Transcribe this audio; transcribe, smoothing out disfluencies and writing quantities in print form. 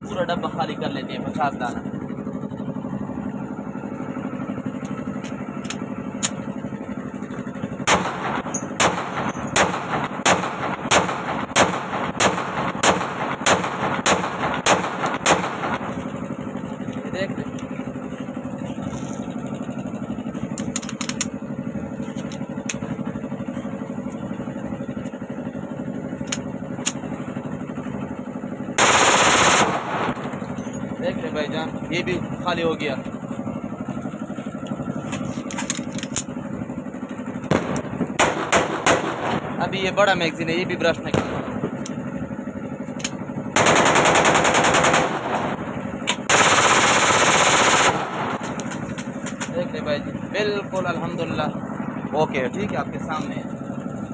पूरा डब्बा खाली कर लेते हैं 50 दाना। देख देख ले भाईजान, ये भी खाली हो गया। अभी ये बड़ा मैगजीन है, ये भी ब्रश में देख ले भाई जी, बिल्कुल अल्हम्दुलिल्लाह ओके, ठीक है, आपके सामने है।